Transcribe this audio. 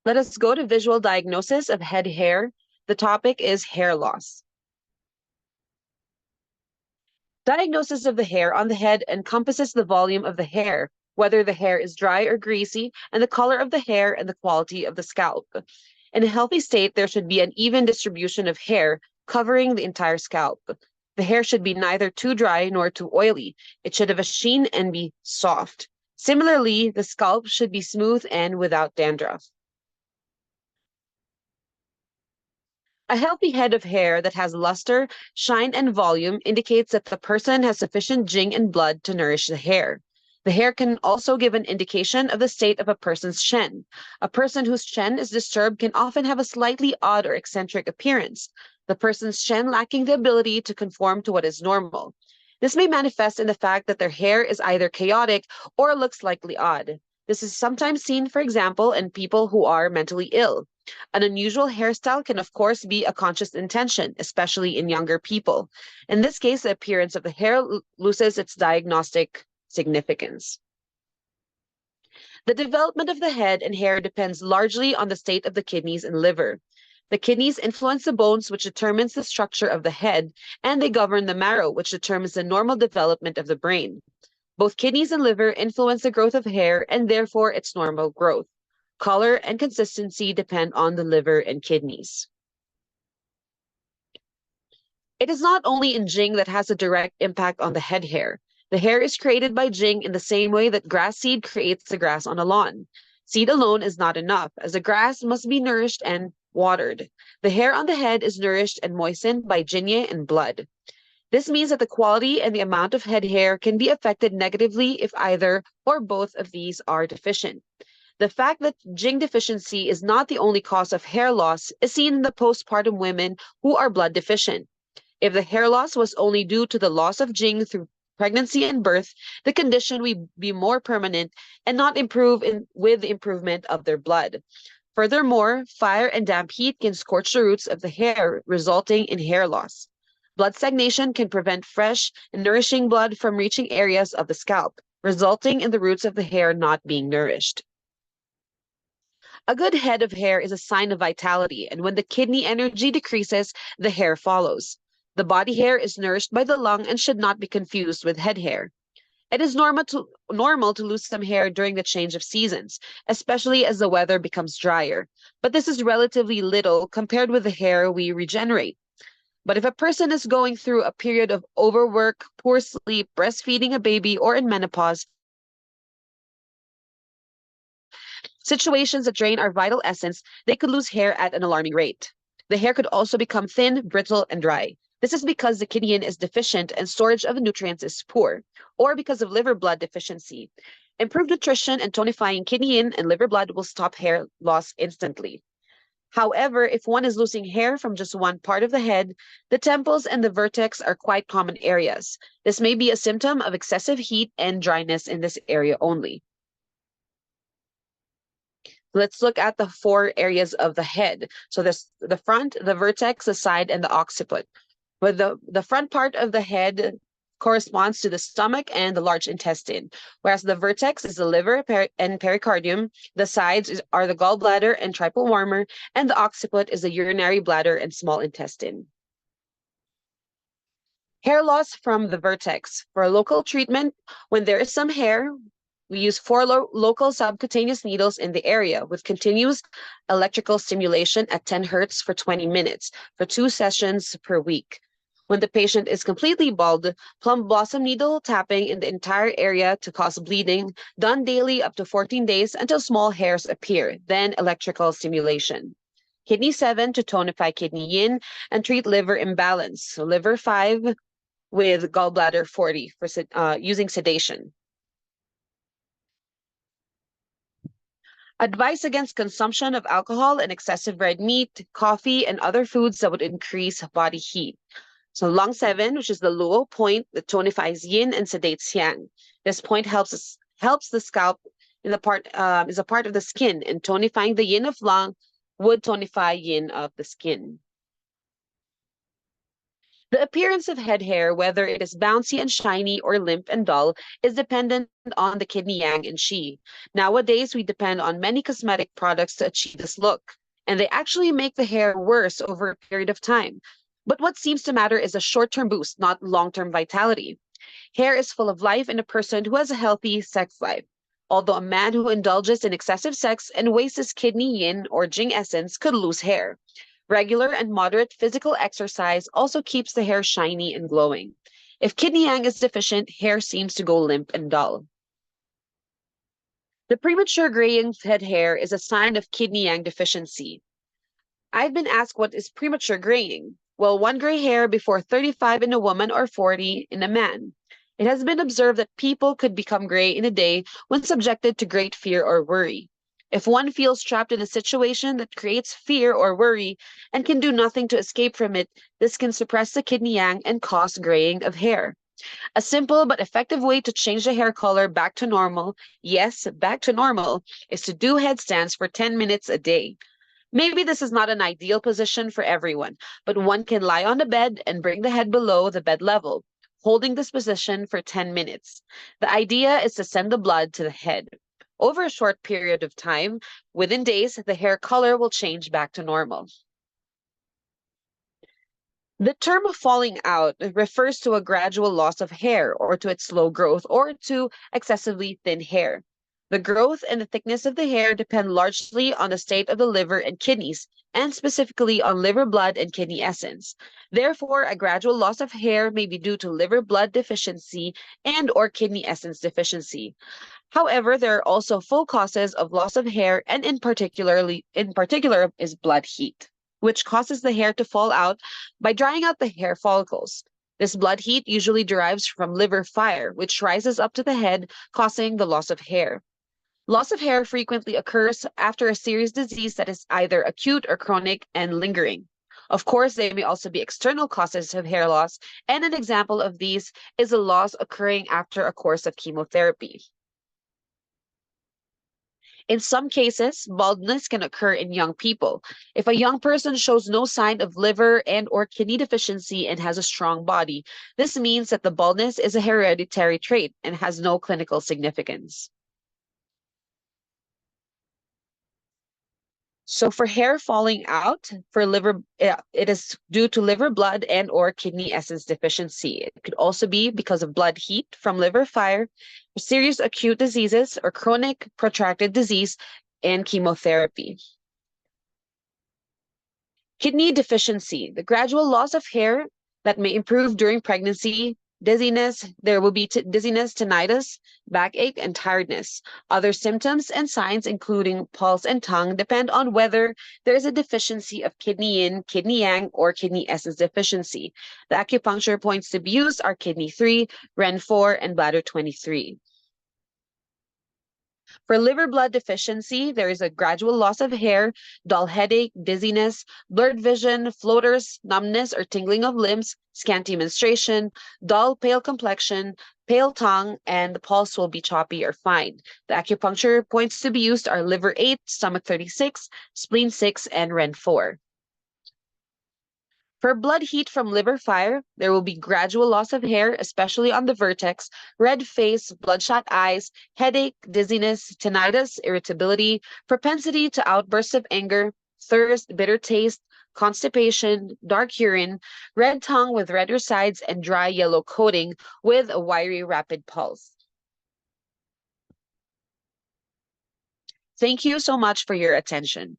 Let us go to visual diagnosis of head hair. The topic is hair loss. Diagnosis of the hair on the head encompasses the volume of the hair, whether the hair is dry or greasy, and the color of the hair and the quality of the scalp. In a healthy state, there should be an even distribution of hair covering the entire scalp. The hair should be neither too dry nor too oily. It should have a sheen and be soft. Similarly, the scalp should be smooth and without dandruff. A healthy head of hair that has luster, shine, and volume indicates that the person has sufficient jing and blood to nourish the hair. The hair can also give an indication of the state of a person's shen. A person whose shen is disturbed can often have a slightly odd or eccentric appearance, the person's shen lacking the ability to conform to what is normal. This may manifest in the fact that their hair is either chaotic or looks slightly odd. This is sometimes seen, for example, in people who are mentally ill. An unusual hairstyle can, of course, be a conscious intention, especially in younger people. In this case, the appearance of the hair loses its diagnostic significance. The development of the head and hair depends largely on the state of the kidneys and liver. The kidneys influence the bones, which determines the structure of the head, and they govern the marrow, which determines the normal development of the brain. Both kidneys and liver influence the growth of hair and therefore its normal growth. Color and consistency depend on the liver and kidneys. It is not only in jing that has a direct impact on the head hair. The hair is created by jing in the same way that grass seed creates the grass on a lawn. Seed alone is not enough, as the grass must be nourished and watered. The hair on the head is nourished and moistened by jinya and blood. This means that the quality and the amount of head hair can be affected negatively if either or both of these are deficient. The fact that jing deficiency is not the only cause of hair loss is seen in the postpartum women who are blood deficient. If the hair loss was only due to the loss of jing through pregnancy and birth, the condition will be more permanent and not improve with the improvement of their blood. Furthermore, fire and damp heat can scorch the roots of the hair, resulting in hair loss. Blood stagnation can prevent fresh and nourishing blood from reaching areas of the scalp, resulting in the roots of the hair not being nourished. A good head of hair is a sign of vitality, and when the kidney energy decreases, the hair follows. The body hair is nourished by the lung and should not be confused with head hair. It is normal to lose some hair during the change of seasons, especially as the weather becomes drier, but this is relatively little compared with the hair we regenerate. But if a person is going through a period of overwork, poor sleep, breastfeeding a baby, or in menopause, situations that drain our vital essence, they could lose hair at an alarming rate. The hair could also become thin, brittle, and dry. This is because the kidney is deficient and storage of nutrients is poor, or because of liver blood deficiency. Improved nutrition and tonifying kidney and liver blood will stop hair loss instantly. However, if one is losing hair from just one part of the head, the temples and the vertex are quite common areas. This may be a symptom of excessive heat and dryness in this area only. Let's look at the 4 areas of the head. So the front, the vertex, the side, and the occiput. But the front part of the head corresponds to the stomach and the large intestine, whereas the vertex is the liver and pericardium, the sides are the gallbladder and triple warmer, and the occiput is the urinary bladder and small intestine. Hair loss from the vertex. For a local treatment, when there is some hair, we use 4 local subcutaneous needles in the area with continuous electrical stimulation at 10 hertz for 20 minutes for 2 sessions per week. When the patient is completely bald, plum blossom needle tapping in the entire area to cause bleeding, done daily up to 14 days until small hairs appear, then electrical stimulation. Kidney 7 to tonify kidney yin and treat liver imbalance. So liver 5 with gallbladder 40 for using sedation. Advice against consumption of alcohol and excessive red meat, coffee, and other foods that would increase body heat. So lung 7, which is the luo point that tonifies yin and sedates yang. This point helps the scalp is a part of the skin, and tonifying the yin of lung would tonify yin of the skin. The appearance of head hair, whether it is bouncy and shiny or limp and dull, is dependent on the kidney yang and qi. Nowadays, we depend on many cosmetic products to achieve this look, and they actually make the hair worse over a period of time. But what seems to matter is a short-term boost, not long-term vitality. Hair is full of life in a person who has a healthy sex life. Although a man who indulges in excessive sex and wastes his kidney yin or jing essence could lose hair. Regular and moderate physical exercise also keeps the hair shiny and glowing. If kidney yang is deficient, hair seems to go limp and dull. The premature graying of head hair is a sign of kidney yang deficiency. I've been asked what is premature graying. Well, one gray hair before 35 in a woman or 40 in a man. It has been observed that people could become gray in a day when subjected to great fear or worry. If one feels trapped in a situation that creates fear or worry and can do nothing to escape from it, this can suppress the kidney yang and cause graying of hair. A simple but effective way to change the hair color back to normal, yes, back to normal, is to do headstands for 10 minutes a day. Maybe this is not an ideal position for everyone, but one can lie on the bed and bring the head below the bed level, holding this position for 10 minutes. The idea is to send the blood to the head. Over a short period of time, within days, the hair color will change back to normal. The term falling out refers to a gradual loss of hair or to its slow growth or to excessively thin hair. The growth and the thickness of the hair depend largely on the state of the liver and kidneys, and specifically on liver blood and kidney essence. Therefore, a gradual loss of hair may be due to liver blood deficiency and or kidney essence deficiency. However, there are also full causes of loss of hair, and in particular is blood heat, which causes the hair to fall out by drying out the hair follicles. This blood heat usually derives from liver fire, which rises up to the head, causing the loss of hair. Loss of hair frequently occurs after a serious disease that is either acute or chronic and lingering. Of course, there may also be external causes of hair loss, and an example of these is a loss occurring after a course of chemotherapy. In some cases, baldness can occur in young people. If a young person shows no sign of liver and or kidney deficiency and has a strong body, this means that the baldness is a hereditary trait and has no clinical significance. So for hair falling out, it is due to liver blood and or kidney essence deficiency. It could also be because of blood heat from liver fire, serious acute diseases, or chronic protracted disease and chemotherapy. Kidney deficiency, the gradual loss of hair that may improve during pregnancy, dizziness, there will be dizziness, tinnitus, backache, and tiredness. Other symptoms and signs, including pulse and tongue, depend on whether there is a deficiency of kidney yin, kidney yang, or kidney essence deficiency. The acupuncture points to be used are kidney 3, ren 4, and bladder 23. For liver blood deficiency, there is a gradual loss of hair, dull headache, dizziness, blurred vision, floaters, numbness or tingling of limbs, scanty menstruation, dull pale complexion, pale tongue, and the pulse will be choppy or fine. The acupuncture points to be used are liver 8, stomach 36, spleen 6, and ren 4. For blood heat from liver fire, there will be gradual loss of hair, especially on the vertex, red face, bloodshot eyes, headache, dizziness, tinnitus, irritability, propensity to outbursts of anger, thirst, bitter taste, constipation, dark urine, red tongue with redder sides, and dry yellow coating with a wiry, rapid pulse. Thank you so much for your attention.